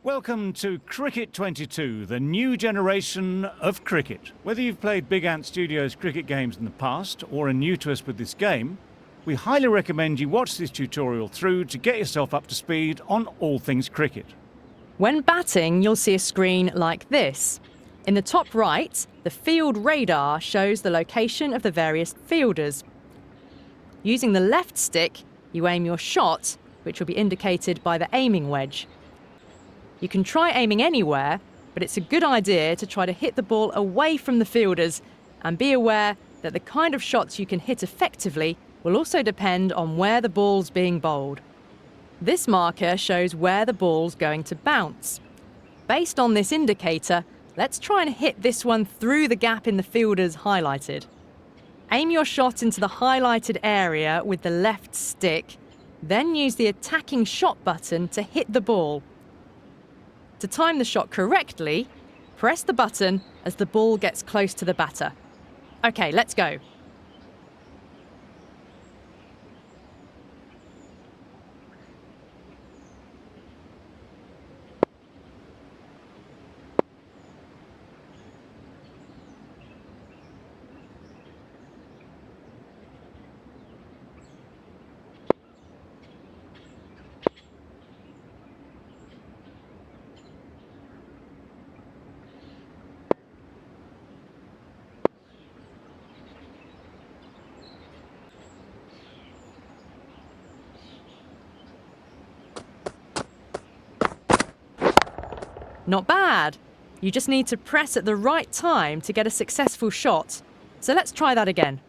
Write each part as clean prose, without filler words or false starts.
Welcome to Cricket 22, the new generation of cricket. Whether you've played Big Ant Studios cricket games in the past or are new to us with this game, we highly recommend you watch this tutorial through to get yourself up to speed on all things cricket. When batting, you'll see a screen like this. In the top right, the field radar shows the location of the various fielders. Using the left stick, you aim your shot, which will be indicated by the aiming wedge. You can try aiming anywhere, but it's a good idea to try to hit the ball away from the fielders and be aware that the kind of shots you can hit effectively will also depend on where the ball's being bowled. This marker shows where the ball's going to bounce. Based on this indicator, let's try and hit this one through the gap in the fielders highlighted. Aim your shot into the highlighted area with the left stick, then use the attacking shot button to hit the ball. To time the shot correctly, press the button as the ball gets close to the batter. OK, let's go. Not bad. You just need to press at the right time to get a successful shot. So let's try that again.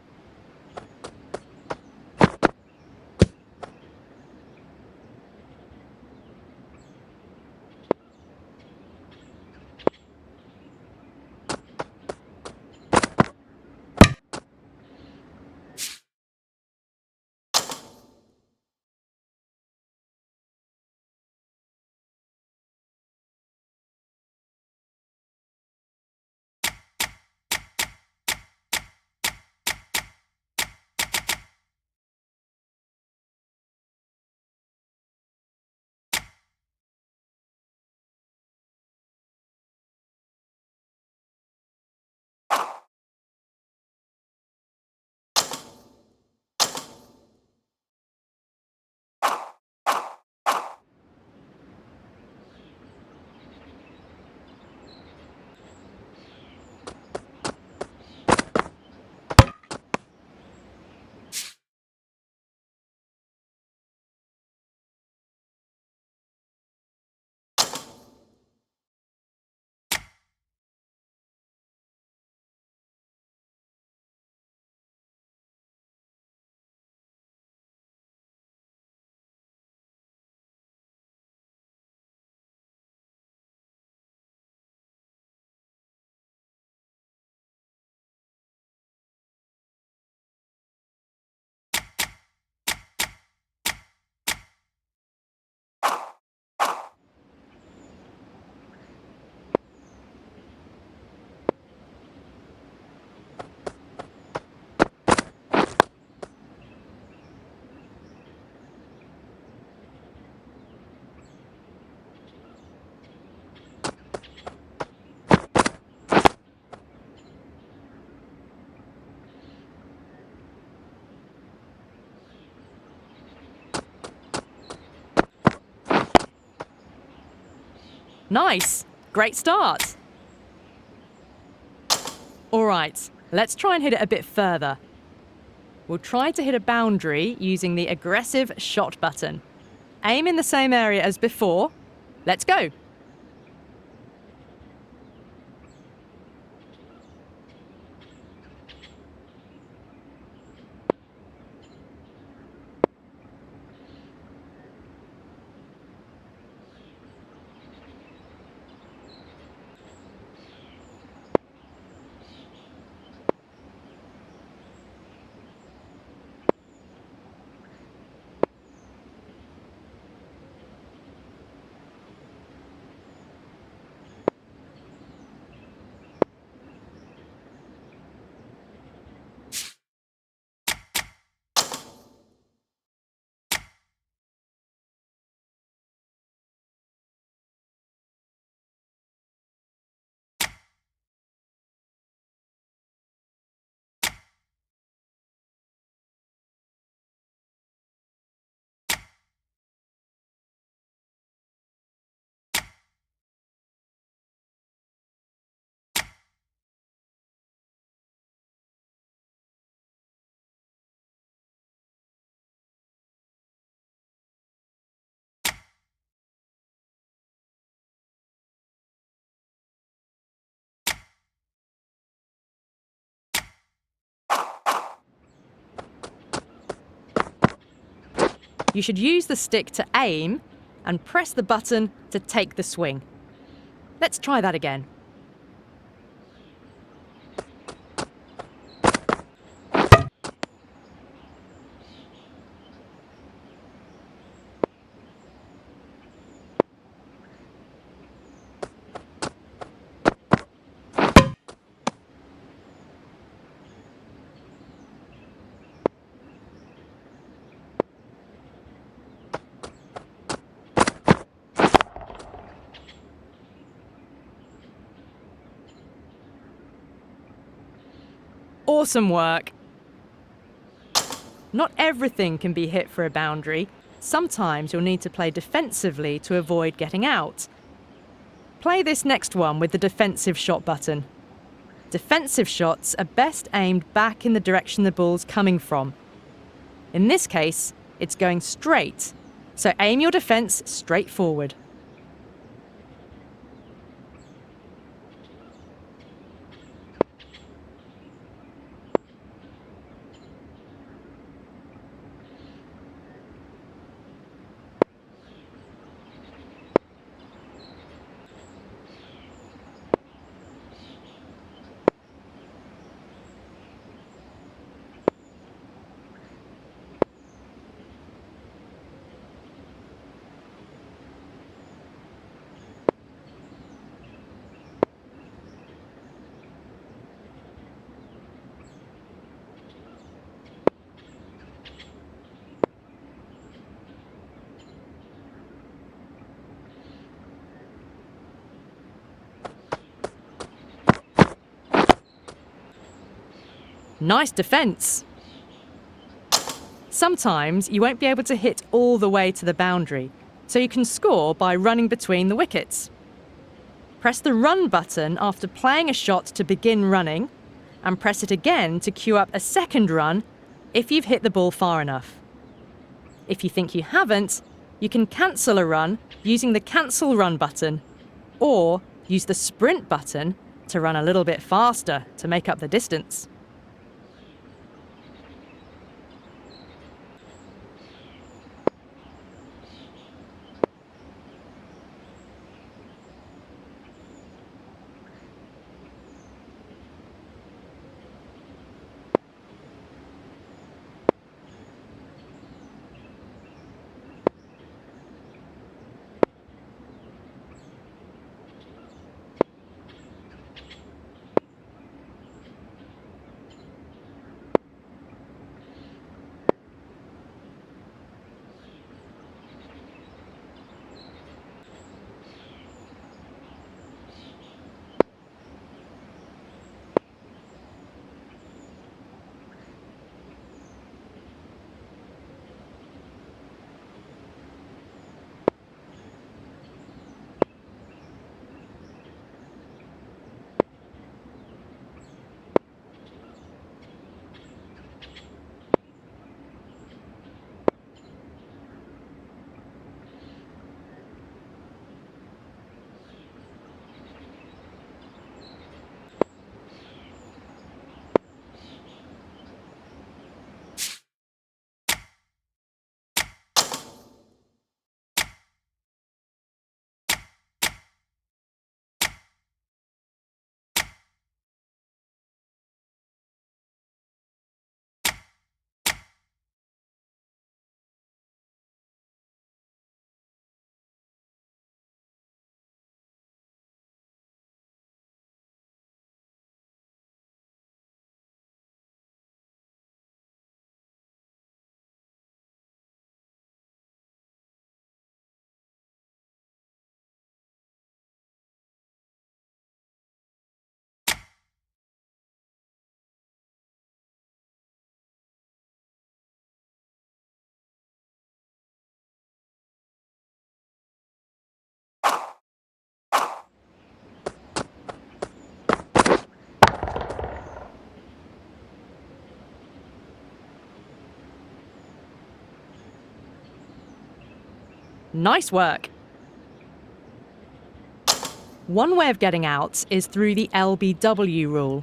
Nice! Great start! All right, let's try and hit it a bit further. We'll try to hit a boundary using the aggressive shot button. Aim in the same area as before. Let's go! You should use the stick to aim and press the button to take the swing. Let's try that again. Awesome work! Not everything can be hit for a boundary. Sometimes you'll need to play defensively to avoid getting out. Play this next one with the defensive shot button. Defensive shots are best aimed back in the direction the ball's coming from. In this case, it's going straight, so aim your defense straight forward. Nice defense! Sometimes you won't be able to hit all the way to the boundary, so you can score by running between the wickets. Press the run button after playing a shot to begin running, and press it again to queue up a second run if you've hit the ball far enough. If you think you haven't, you can cancel a run using the cancel run button, or use the sprint button to run a little bit faster to make up the distance. Nice work! One way of getting out is through the LBW rule.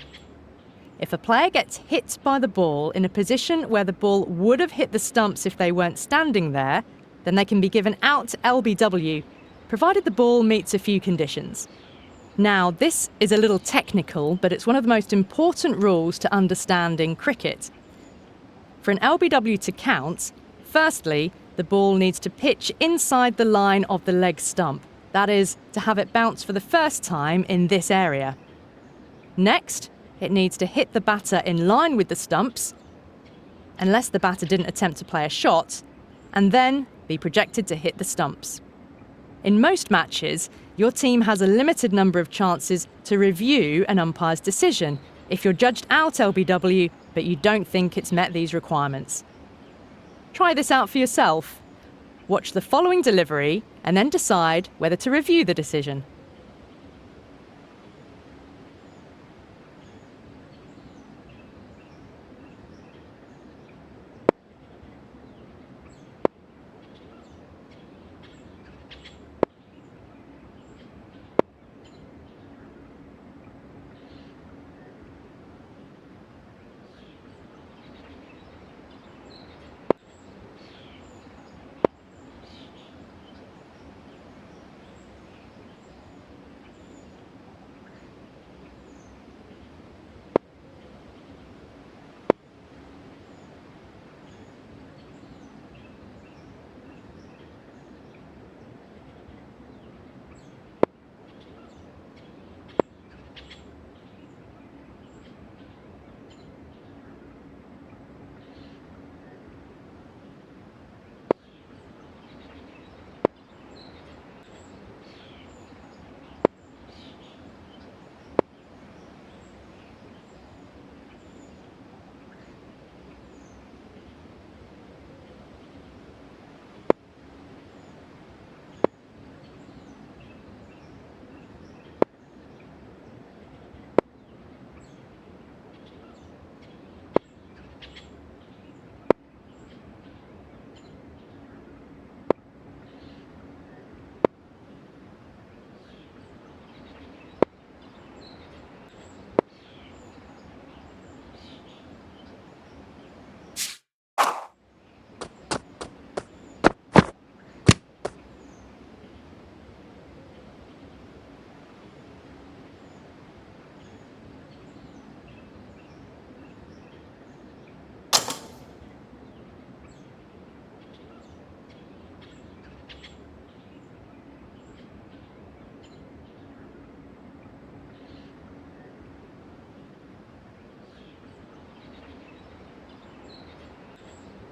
If a player gets hit by the ball in a position where the ball would have hit the stumps if they weren't standing there, then they can be given out LBW, provided the ball meets a few conditions. Now, this is a little technical, but it's one of the most important rules to understand in cricket. For an LBW to count, firstly, the ball needs to pitch inside the line of the leg stump. That is, to have it bounce for the first time in this area. Next, it needs to hit the batter in line with the stumps, unless the batter didn't attempt to play a shot, and then be projected to hit the stumps. In most matches, your team has a limited number of chances to review an umpire's decision if you're judged out LBW but you don't think it's met these requirements. Try this out for yourself. Watch the following delivery and then decide whether to review the decision.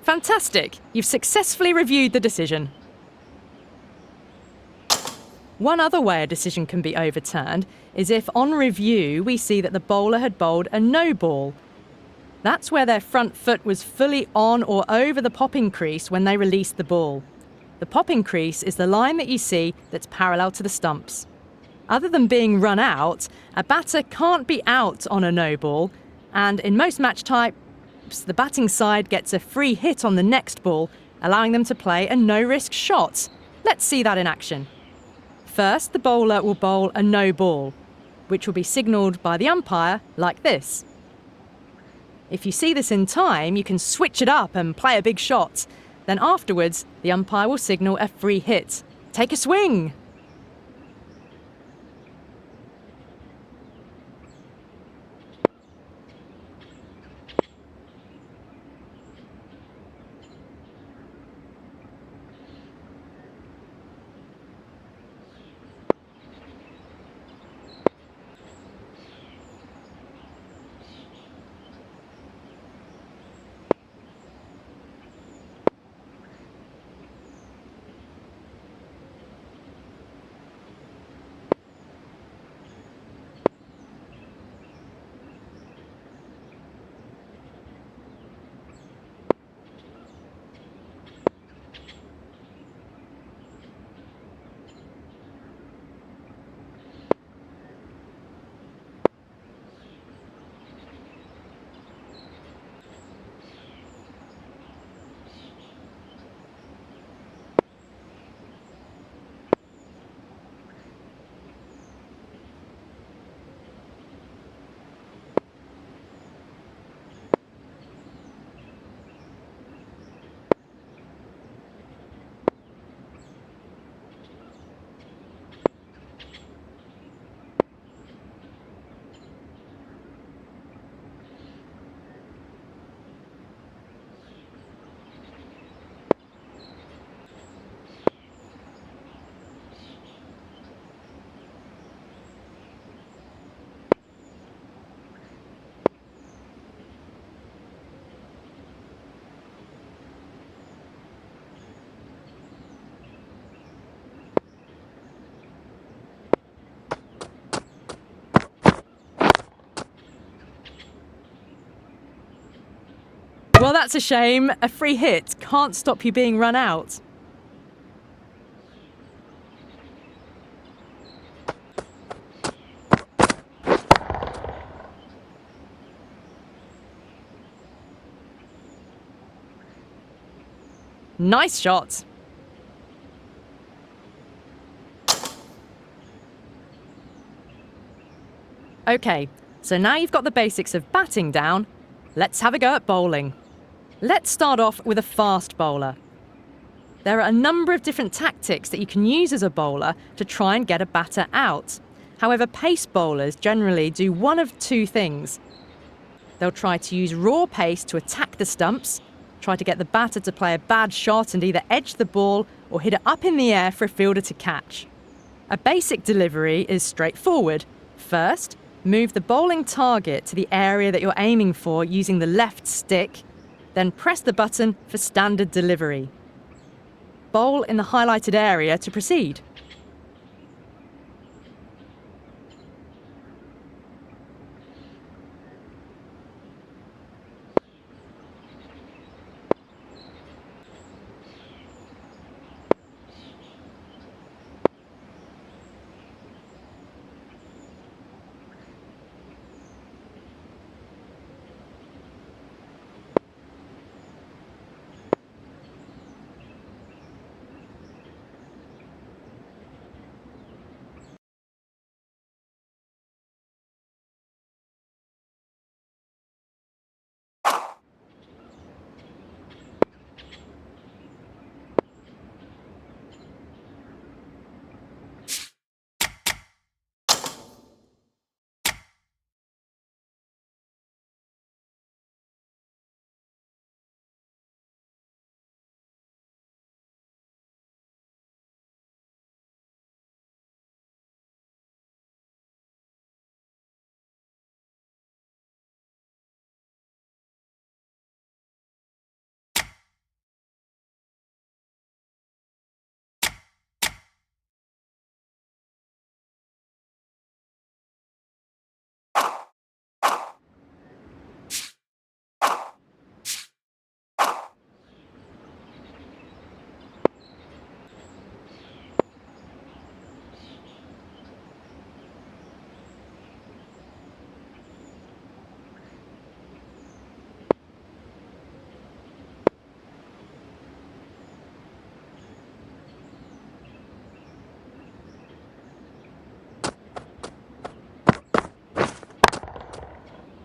Fantastic! You've successfully reviewed the decision. One other way a decision can be overturned is if, on review, we see that the bowler had bowled a no ball. That's where their front foot was fully on or over the popping crease when they released the ball. The popping crease is the line that you see that's parallel to the stumps. Other than being run out, a batter can't be out on a no ball, and in most match types, the batting side gets a free hit on the next ball, allowing them to play a no-risk shot. Let's see that in action. First, the bowler will bowl a no ball, which will be signalled by the umpire like this. If you see this in time, you can switch it up and play a big shot. Then afterwards, the umpire will signal a free hit. Take a swing! Oh, that's a shame. A free hit can't stop you being run out. Nice shot. OK, so now you've got the basics of batting down, let's have a go at bowling. Let's start off with a fast bowler. There are a number of different tactics that you can use as a bowler to try and get a batter out. However, pace bowlers generally do one of two things. They'll try to use raw pace to attack the stumps, try to get the batter to play a bad shot and either edge the ball or hit it up in the air for a fielder to catch. A basic delivery is straightforward. First, move the bowling target to the area that you're aiming for using the left stick, then press the button for standard delivery. Bowl in the highlighted area to proceed.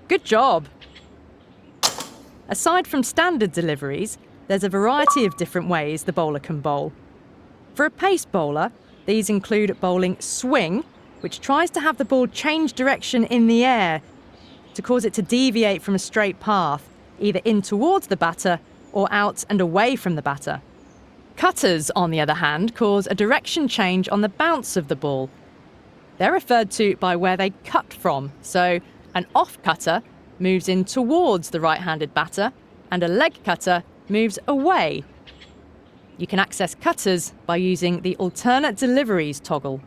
Good job! Aside from standard deliveries, there's a variety of different ways the bowler can bowl. For a pace bowler, these include bowling swing, which tries to have the ball change direction in the air to cause it to deviate from a straight path, either in towards the batter or out and away from the batter. Cutters, on the other hand, cause a direction change on the bounce of the ball. They're referred to by where they cut from, so an off cutter moves in towards the right-handed batter and a leg cutter moves away. You can access cutters by using the alternate deliveries toggle.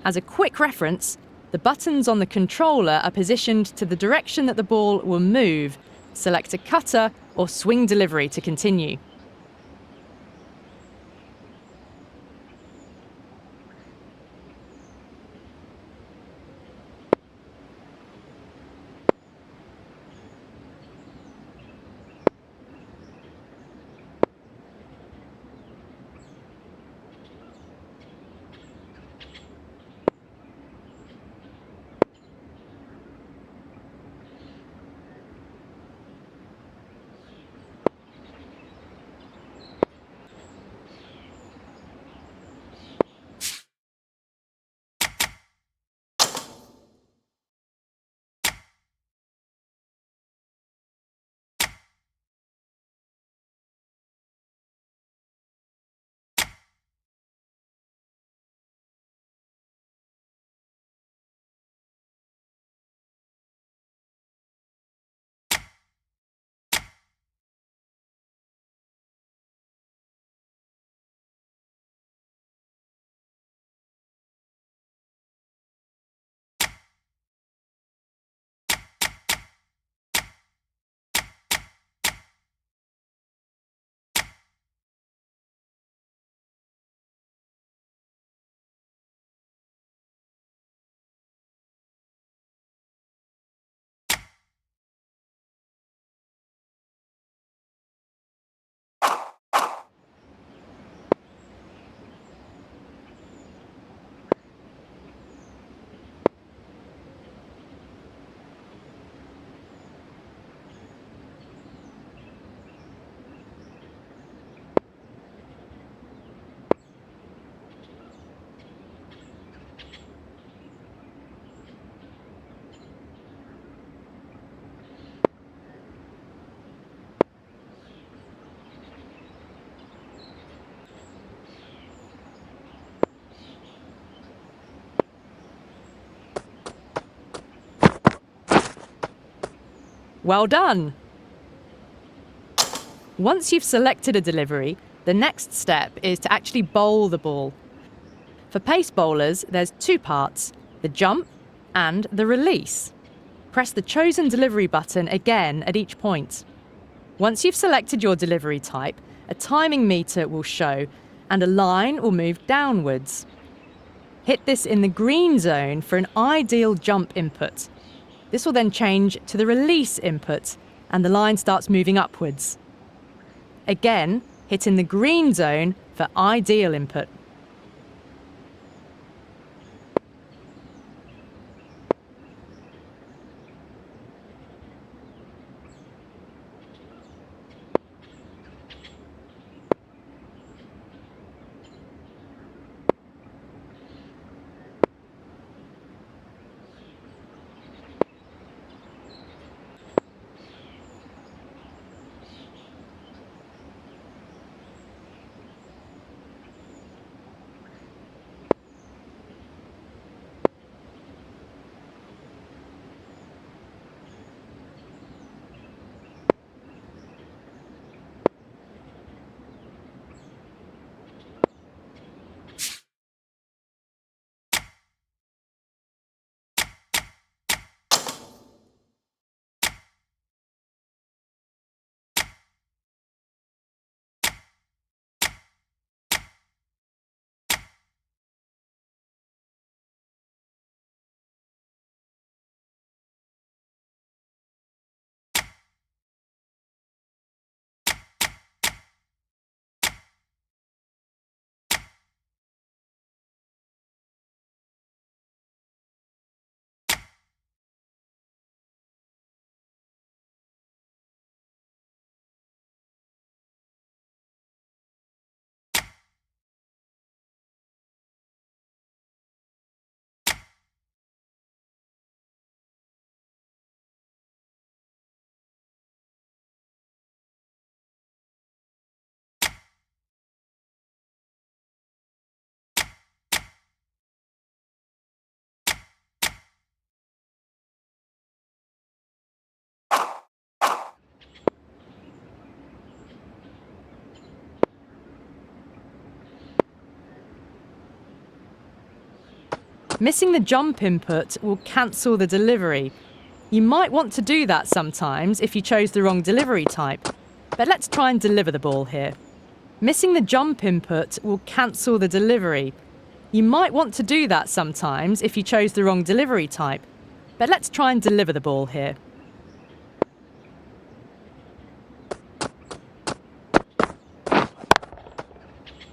As a quick reference, the buttons on the controller are positioned to the direction that the ball will move. Select a cutter or swing delivery to continue. Well done! Once you've selected a delivery, the next step is to actually bowl the ball. For pace bowlers, there's two parts, the jump and the release. Press the chosen delivery button again at each point. Once you've selected your delivery type, a timing meter will show and a line will move downwards. Hit this in the green zone for an ideal jump input. This will then change to the release input and the line starts moving upwards. Again, hit in the green zone for ideal input. Missing the jump input will cancel the delivery. You might want to do that sometimes if you chose the wrong delivery type, but let's try and deliver the ball here. Missing the jump input will cancel the delivery. You might want to do that sometimes if you chose the wrong delivery type, but let's try and deliver the ball here.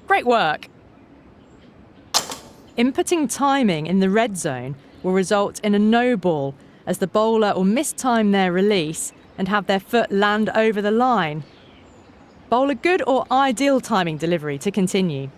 Great work! Inputting timing in the red zone will result in a no ball as the bowler will mistime their release and have their foot land over the line. Bowl a good or ideal timing delivery to continue.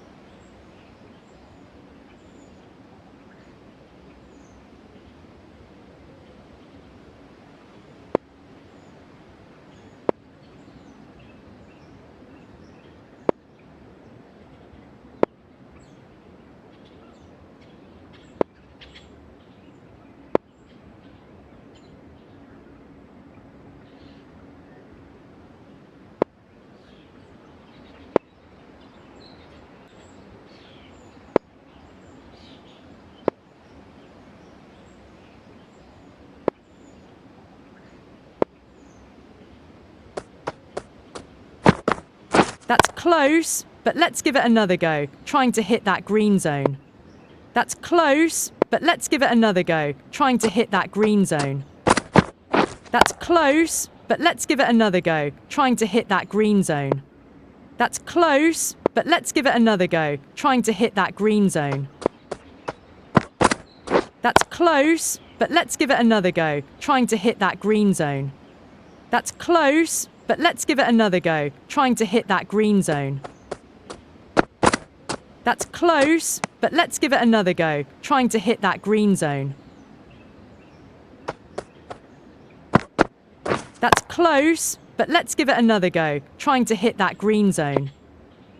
That's close, but let's give it another go, trying to hit that green zone. That's close, but let's give it another go, trying to hit that green zone. That's close, but let's give it another go, trying to hit that green zone. That's close, but let's give it another go, trying to hit that green zone. That's close, but let's give it another go, trying to hit that green zone. That's close, but let's give it another go, trying to hit that green zone. That's close, but let's give it another go, trying to hit that green zone. That's close, but let's give it another go, trying to hit that green zone.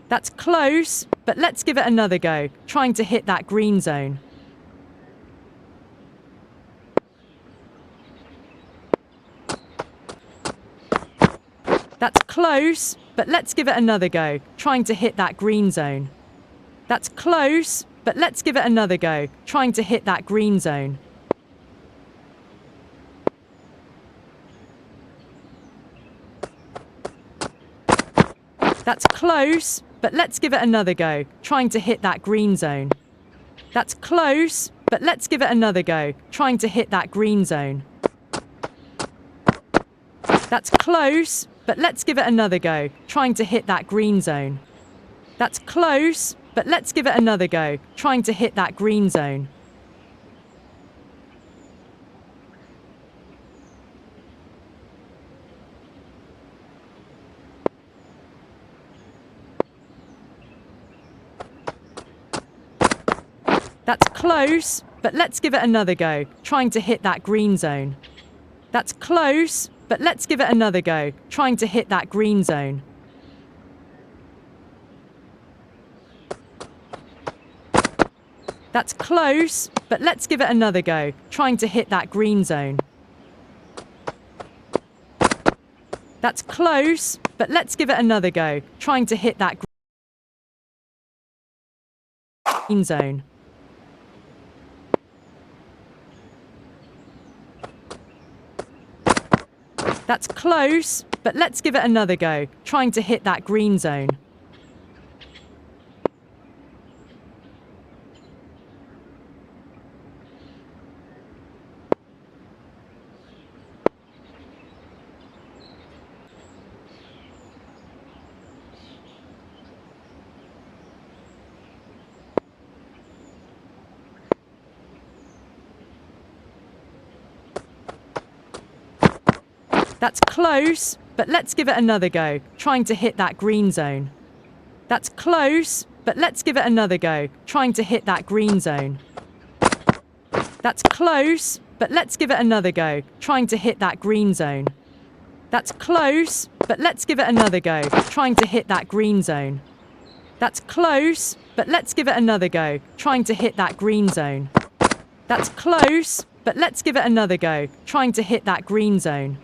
That's close, but let's give it another go, trying to hit that green zone. That's close, but let's give it another go, trying to hit that green zone. That's close, but let's give it another go, trying to hit that green zone. That's close, but let's give it another go, trying to hit that green zone. That's close, but let's give it another go, trying to hit that green zone. That's close, but let's give it another go, trying to hit that green zone. That's close, but let's give it another go, trying to hit that green zone. That's close, but let's give it another go, trying to hit that green zone. That's close, but let's give it another go, trying to hit that green zone. That's close, but let's give it another go, trying to hit that green zone. That's close, but let's give it another go, trying to hit that green zone. That's close, but let's give it another go, trying to hit that green zone. That's close, but let's give it another go, trying to hit that green zone. That's close, but let's give it another go, trying to hit that green zone. That's close, but let's give it another go, trying to hit that green zone. That's close, but let's give it another go, trying to hit that green zone. That's close, but let's give it another go, trying to hit that green zone. That's close, but let's give it another go, trying to hit that green zone.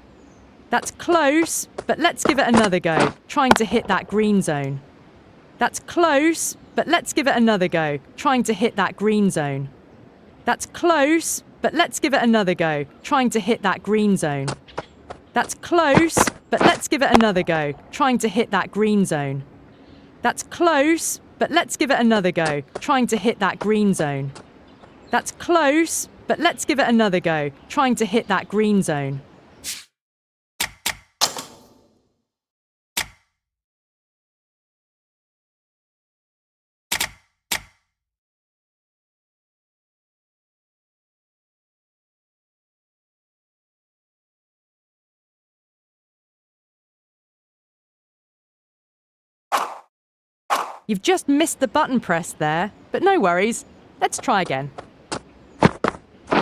That's close, but let's give it another go, trying to hit that green zone. That's close, but let's give it another go, trying to hit that green zone. That's close, but let's give it another go, trying to hit that green zone. That's close, but let's give it another go, trying to hit that green zone. That's close, but let's give it another go, trying to hit that green zone. That's close, but let's give it another go, trying to hit that green zone. You've just missed the button press there, but no worries. Let's try again.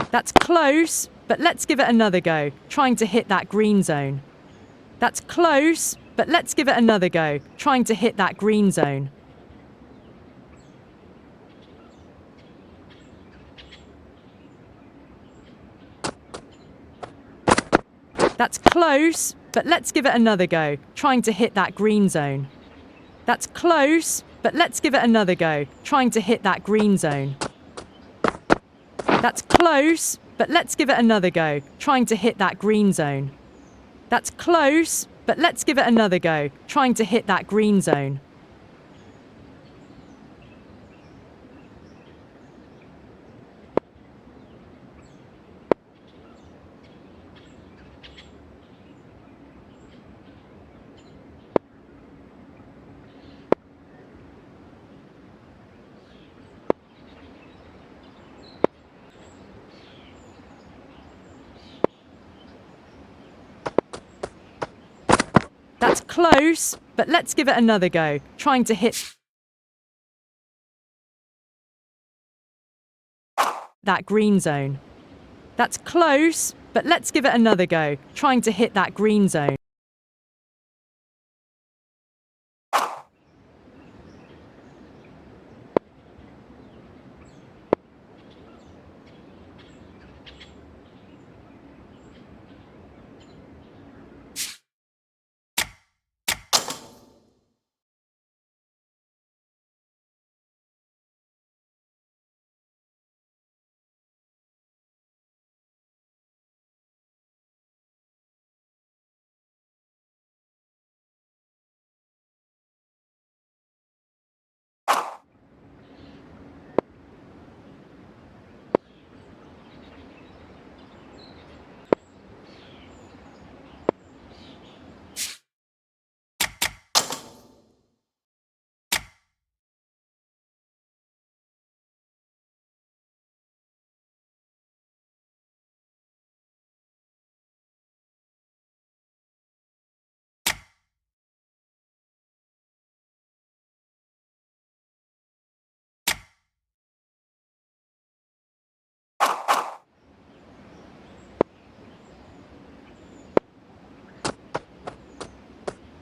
That's close, but let's give it another go, trying to hit that green zone. That's close, but let's give it another go, trying to hit that green zone. That's close, but let's give it another go, trying to hit that green zone. That's close, but let's give it another go, trying to hit that green zone. That's close, but let's give it another go, trying to hit that green zone. That's close, but let's give it another go, trying to hit that green zone. That's close, but let's give it another go, trying to hit that green zone. That's close, but let's give it another go, trying to hit that green zone.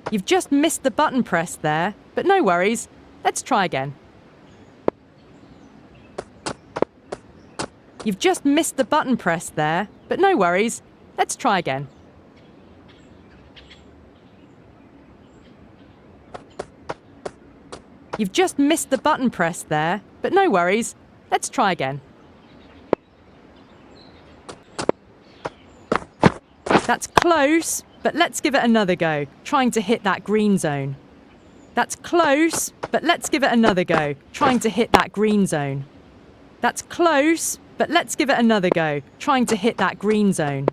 You've just missed the button press there, but no worries. Let's try again. You've just missed the button press there, but no worries. Let's try again. You've just missed the button press there, but no worries. Let's try again. That's close, but let's give it another go, trying to hit that green zone. That's close, but let's give it another go, trying to hit that green zone. That's close, but let's give it another go, trying to hit that green zone.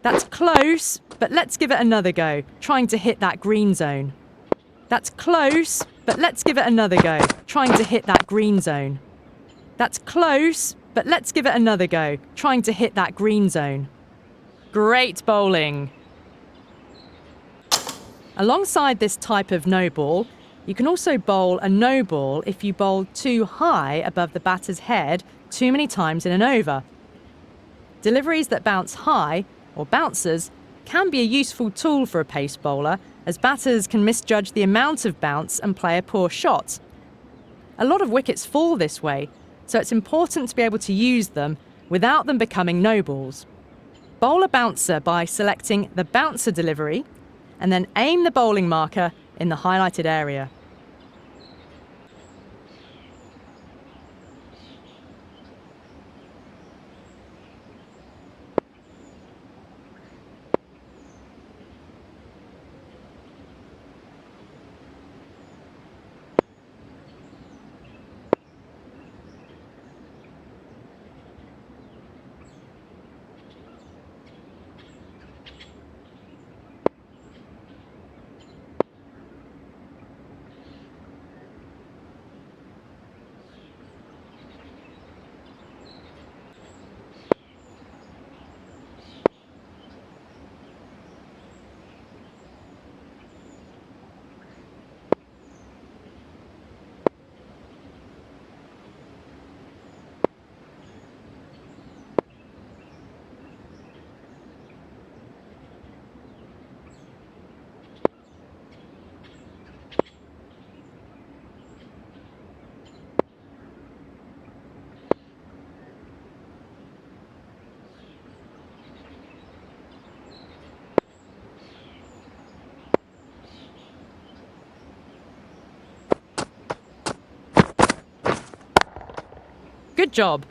That's close, but let's give it another go, trying to hit that green zone. That's close, but let's give it another go, trying to hit that green zone. That's close, but let's give it another go, trying to hit that green zone. Great bowling! Alongside this type of no ball, you can also bowl a no ball if you bowl too high above the batter's head too many times in an over. Deliveries that bounce high, or bouncers, can be a useful tool for a pace bowler, as batters can misjudge the amount of bounce and play a poor shot. A lot of wickets fall this way, so it's important to be able to use them without them becoming no balls. Bowl a bouncer by selecting the bouncer delivery and then aim the bowling marker in the highlighted area. Good job!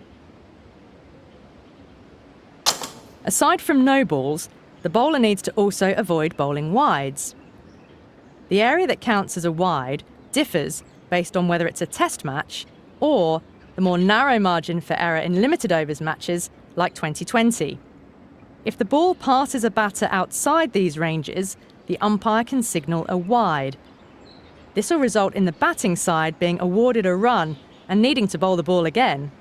Aside from no balls, the bowler needs to also avoid bowling wides. The area that counts as a wide differs based on whether it's a test match or the more narrow margin for error in limited overs matches like 2020. If the ball passes a batter outside these ranges, the umpire can signal a wide. This will result in the batting side being awarded a run and needing to bowl the ball again.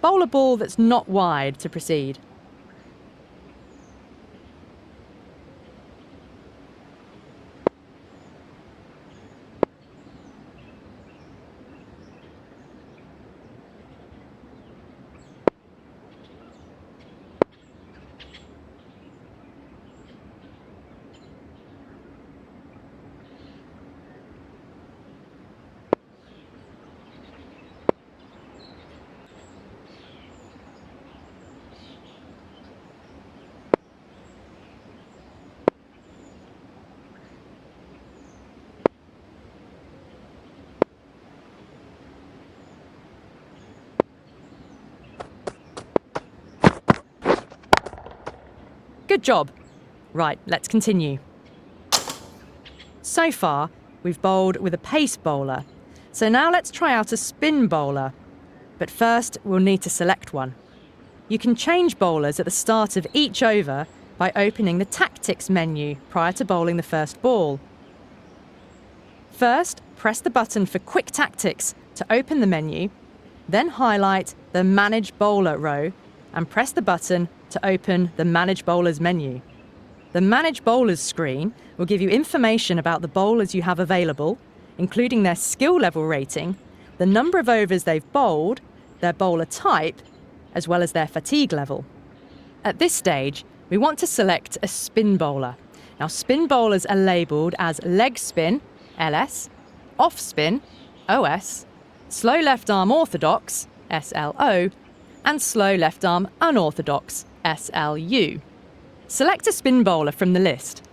Bowl a ball that's not wide to proceed. Good job. Right, let's continue. So far, we've bowled with a pace bowler. So now let's try out a spin bowler. But first, we'll need to select one. You can change bowlers at the start of each over by opening the Tactics menu prior to bowling the first ball. First, press the button for Quick Tactics to open the menu, then highlight the Manage Bowler row and press the button to open the Manage Bowlers menu. The Manage Bowlers screen will give you information about the bowlers you have available, including their skill level rating, the number of overs they've bowled, their bowler type, as well as their fatigue level. At this stage, we want to select a spin bowler, Now, spin bowlers are labelled as leg spin, LS, off spin, OS, slow left arm orthodox, SLO, and slow left arm unorthodox, SLU. Select a spin bowler from the list.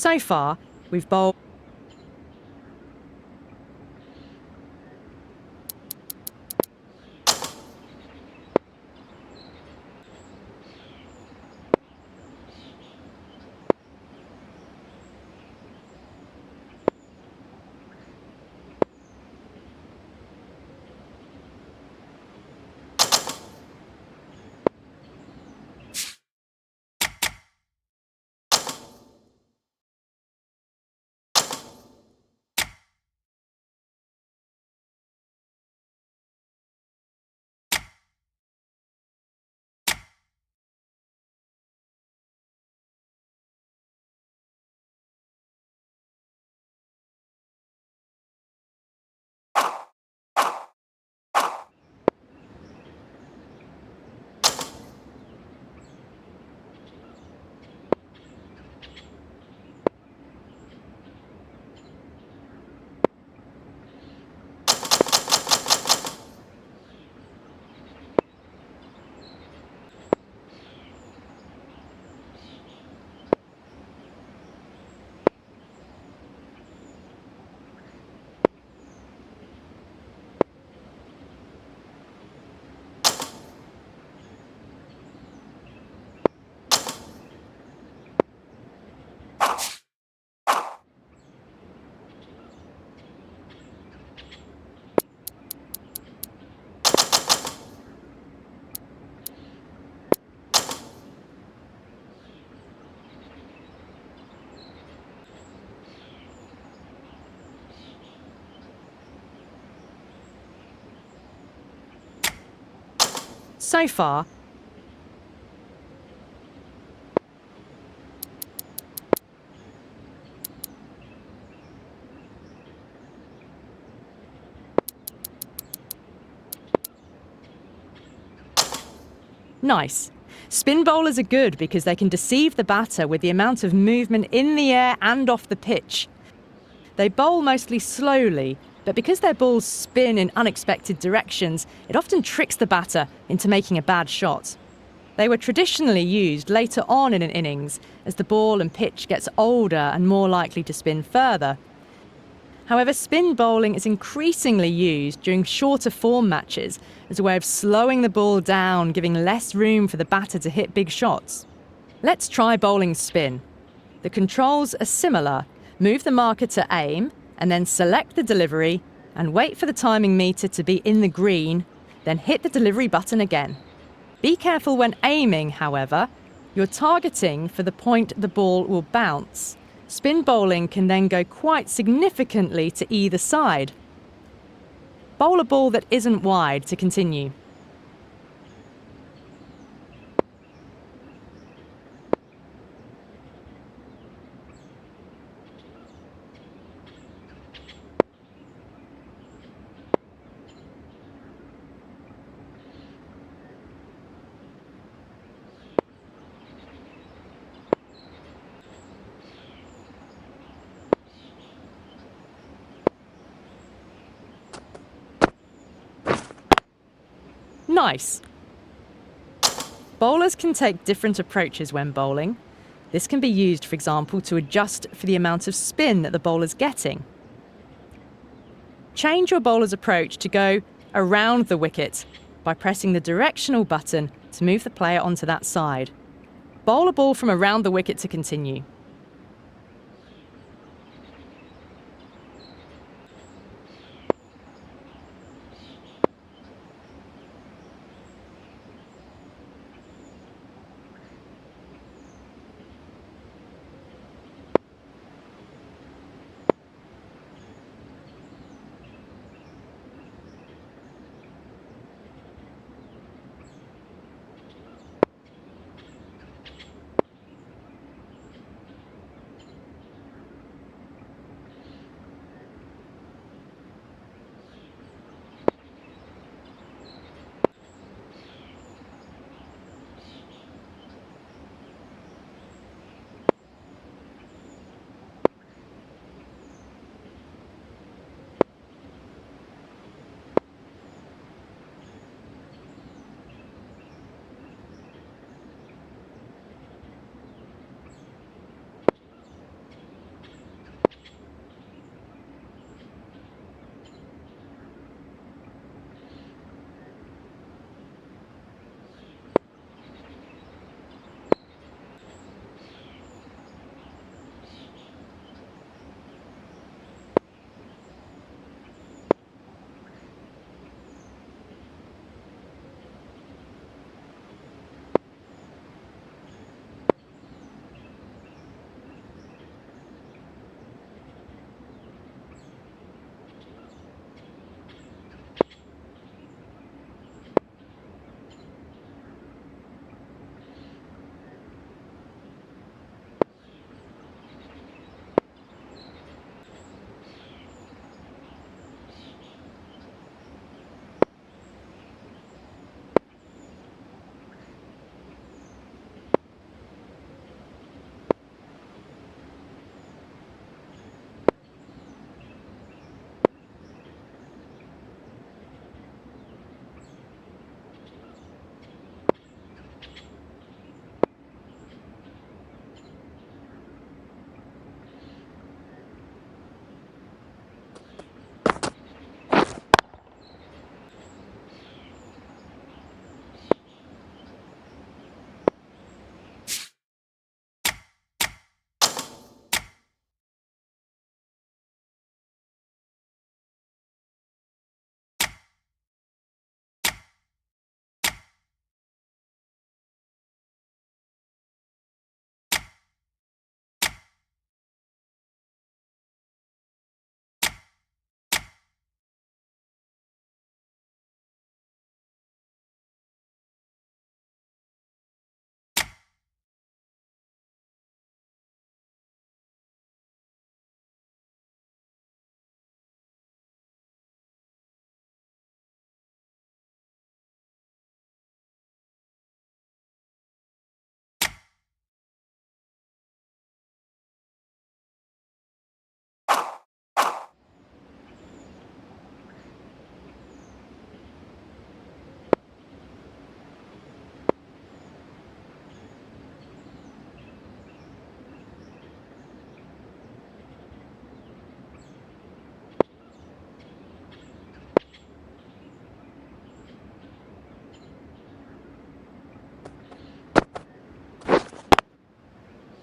So far, we've bowled so far. Nice. Spin bowlers are good because they can deceive the batter with the amount of movement in the air and off the pitch. They bowl mostly slowly, but because their balls spin in unexpected directions, it often tricks the batter into making a bad shot. They were traditionally used later on in an innings as the ball and pitch gets older and more likely to spin further. However, spin bowling is increasingly used during shorter form matches as a way of slowing the ball down, giving less room for the batter to hit big shots. Let's try bowling spin. The controls are similar. Move the marker to aim, and then select the delivery, and wait for the timing meter to be in the green, then hit the delivery button again. Be careful when aiming, however. You're targeting for the point the ball will bounce. Spin bowling can then go quite significantly to either side. Bowl a ball that isn't wide to continue. Nice! Bowlers can take different approaches when bowling. This can be used, for example, to adjust for the amount of spin that the bowler's getting. Change your bowler's approach to go around the wicket by pressing the directional button to move the player onto that side. Bowl a ball from around the wicket to continue.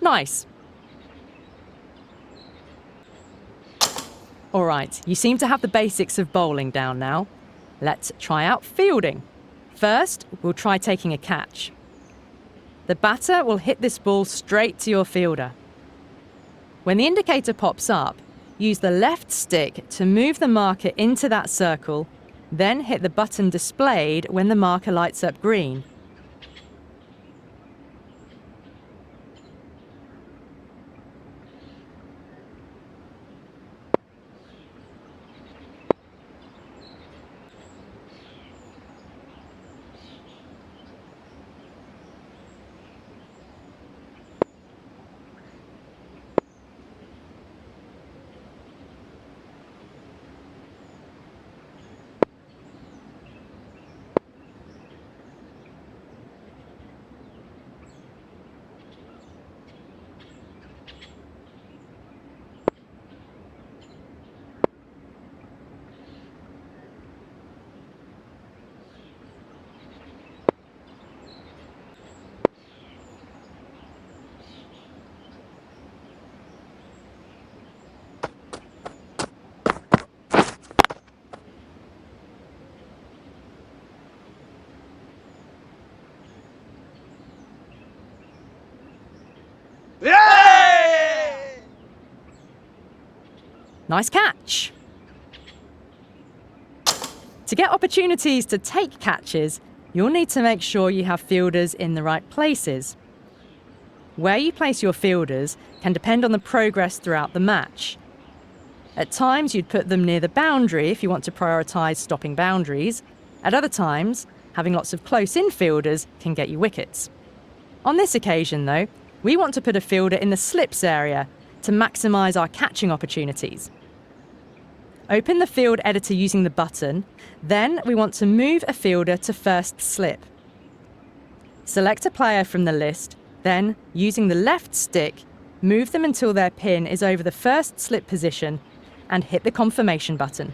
Nice. All right, you seem to have the basics of bowling down now. Let's try out fielding. First, we'll try taking a catch. The batter will hit this ball straight to your fielder. When the indicator pops up, use the left stick to move the marker into that circle, then hit the button displayed when the marker lights up green. Nice catch. To get opportunities to take catches, you'll need to make sure you have fielders in the right places. Where you place your fielders can depend on the progress throughout the match. At times, you'd put them near the boundary if you want to prioritise stopping boundaries. At other times, having lots of close infielders can get you wickets. On this occasion, though, we want to put a fielder in the slips area to maximise our catching opportunities. Open the field editor using the button, then we want to move a fielder to first slip. Select a player from the list, then, using the left stick, move them until their pin is over the first slip position and hit the confirmation button.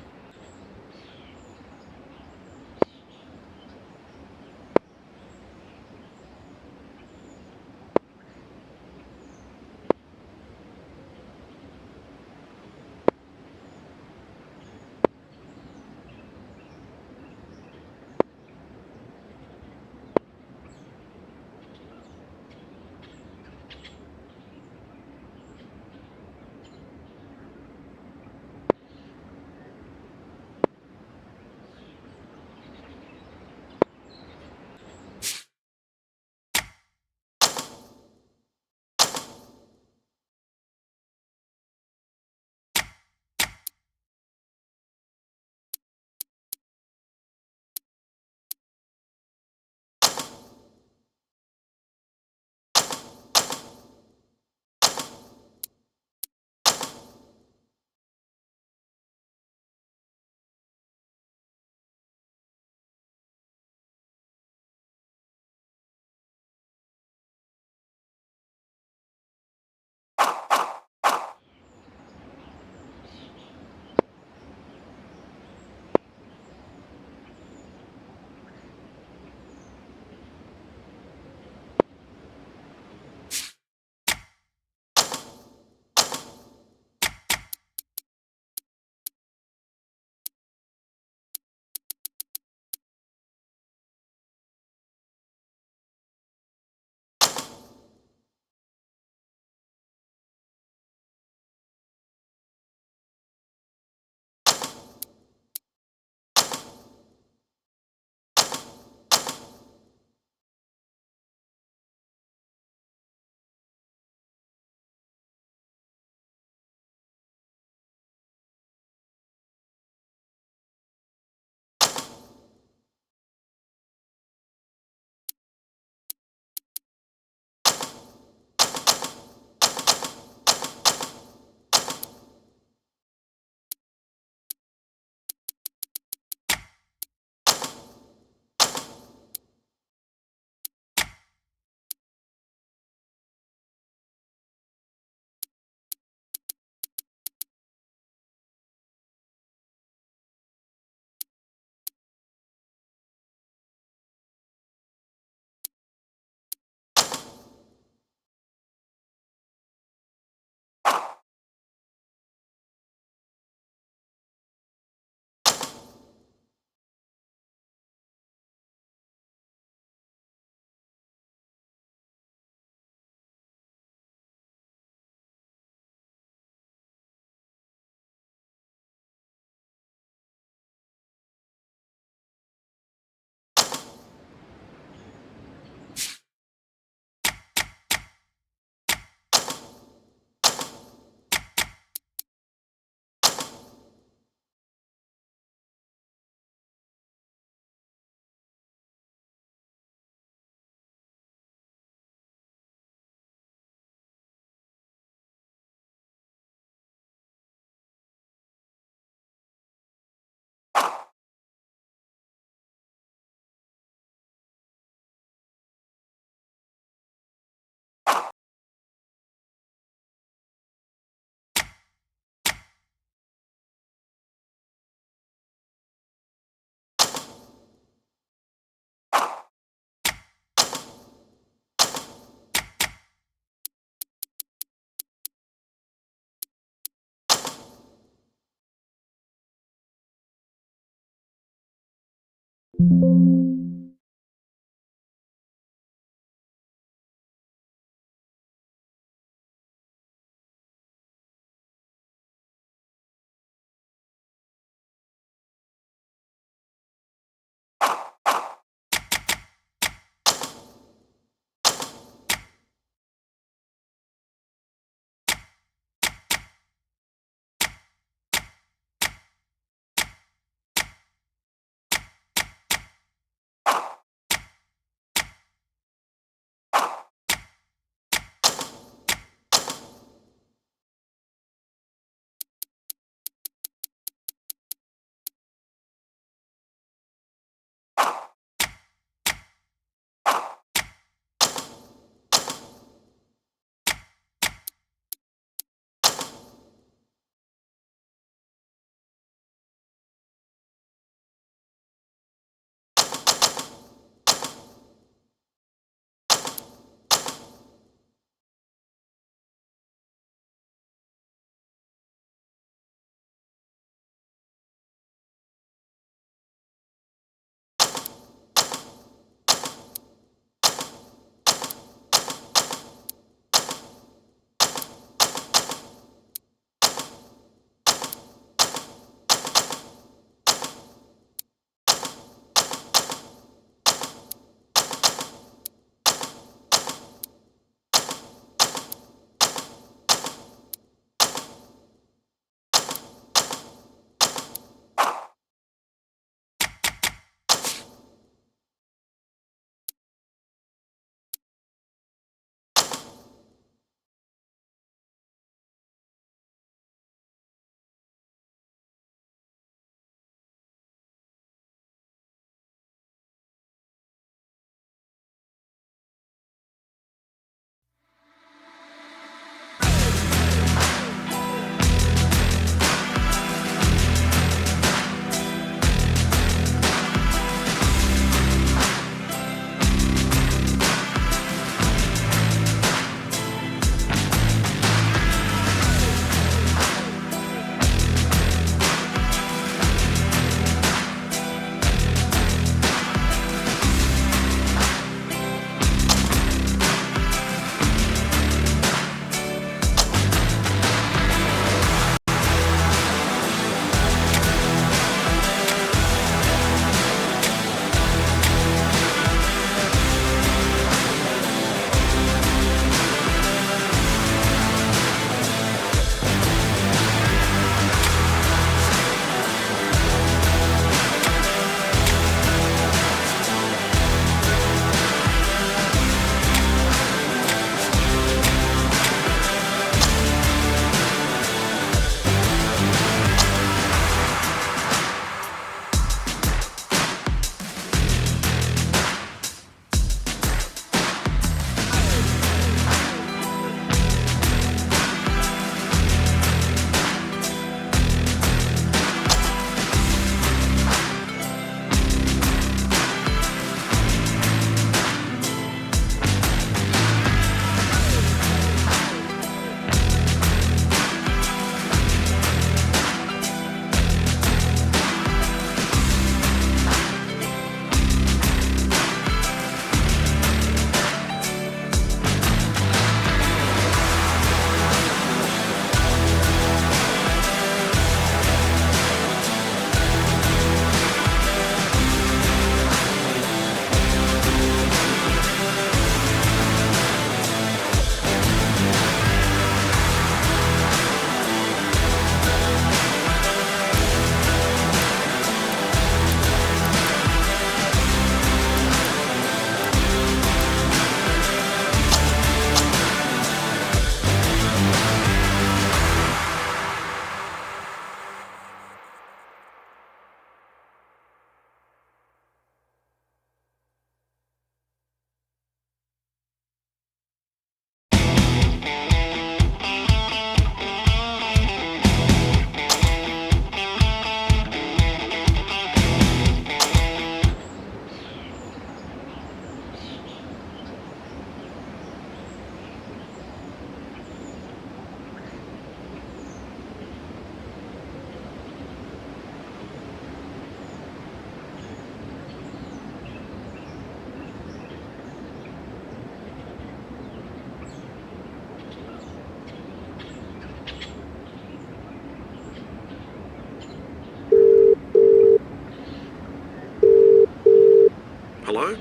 Hello?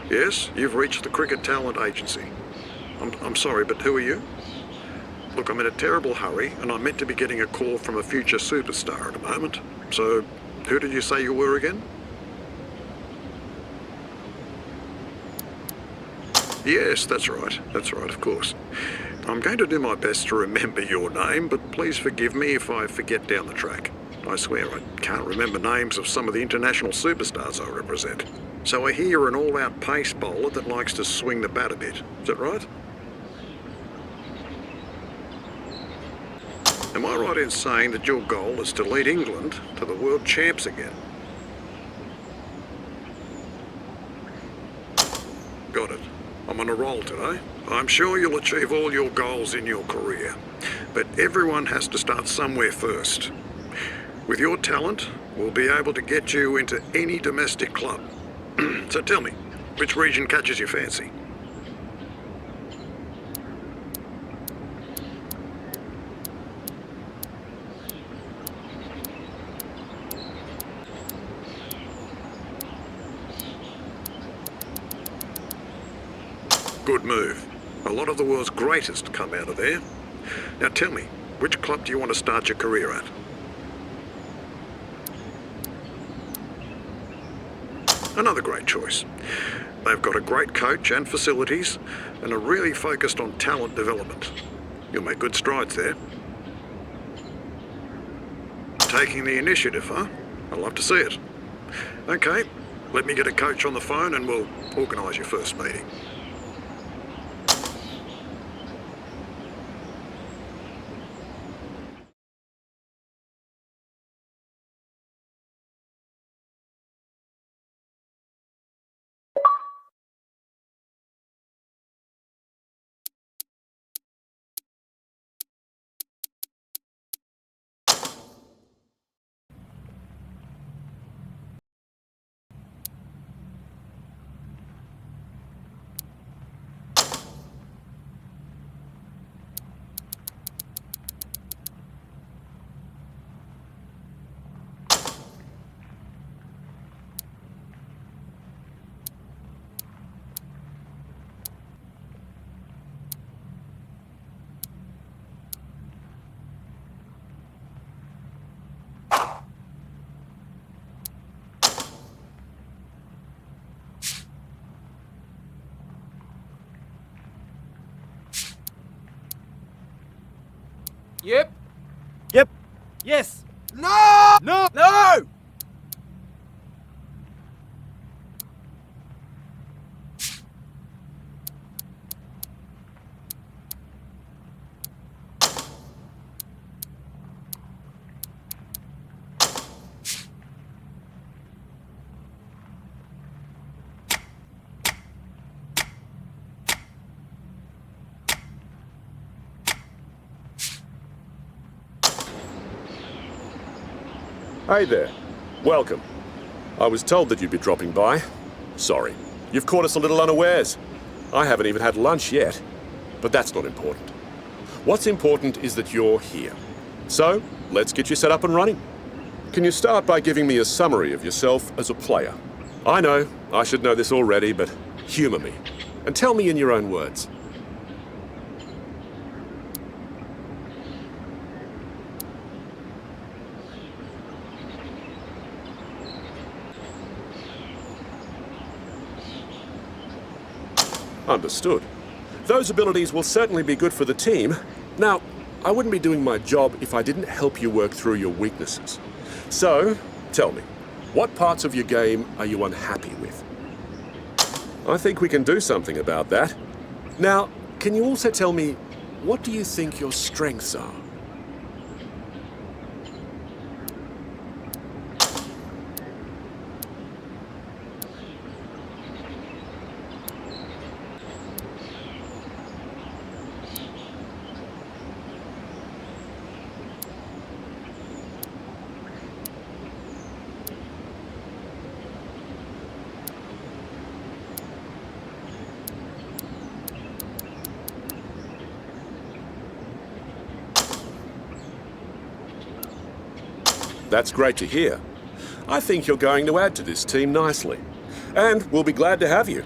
Yes, you've reached the Cricket Talent Agency. I'm sorry, but who are you? Look, I'm in a terrible hurry, and I'm meant to be getting a call from a future superstar at the moment. So, who did you say you were again? Yes, that's right, of course. I'm going to do my best to remember your name, but please forgive me if I forget down the track. I swear I can't remember names of some of the international superstars I represent. So I hear you're an all-out pace bowler that likes to swing the bat a bit. Is that right? Am I right in saying that your goal is to lead England to the world champs again? Got it. I'm on a roll today. I'm sure you'll achieve all your goals in your career. But everyone has to start somewhere first. With your talent, we'll be able to get you into any domestic club. So tell me, which region catches your fancy? Good move. A lot of the world's greatest come out of there. Now tell me, which club do you want to start your career at? Another great choice. They've got a great coach and facilities, and are really focused on talent development. You'll make good strides there. Taking the initiative, huh? I'd love to see it. Okay, let me get a coach on the phone and we'll organise your first meeting. Yep. Yep. Yes. No! No! No! Hey there. Welcome. I was told that you'd be dropping by. Sorry. You've caught us a little unawares. I haven't even had lunch yet. But that's not important. What's important is that you're here. So, let's get you set up and running. Can you start by giving me a summary of yourself as a player? I know, I should know this already, but humour me. And tell me in your own words. Understood. Those abilities will certainly be good for the team. Now, I wouldn't be doing my job if I didn't help you work through your weaknesses. So, tell me, what parts of your game are you unhappy with? I think we can do something about that. Now, can you also tell me, what do you think your strengths are? That's great to hear. I think you're going to add to this team nicely. And we'll be glad to have you.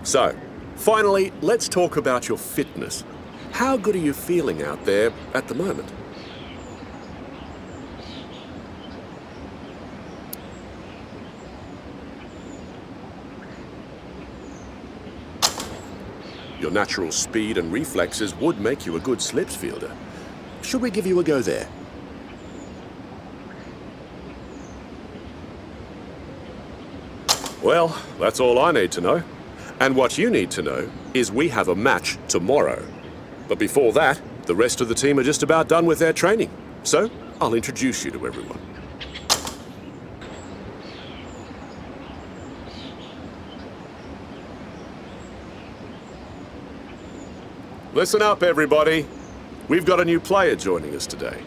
So, finally, let's talk about your fitness. How good are you feeling out there at the moment? Your natural speed and reflexes would make you a good slips fielder. Should we give you a go there? Well, that's all I need to know. And what you need to know is we have a match tomorrow. But before that, the rest of the team are just about done with their training. So, I'll introduce you to everyone. Listen up, everybody. We've got a new player joining us today.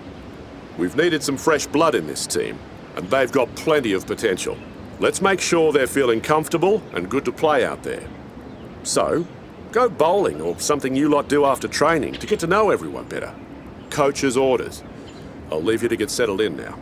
We've needed some fresh blood in this team, and they've got plenty of potential. Let's make sure they're feeling comfortable and good to play out there. So, go bowling or something you lot do after training to get to know everyone better. Coach's orders. I'll leave you to get settled in now.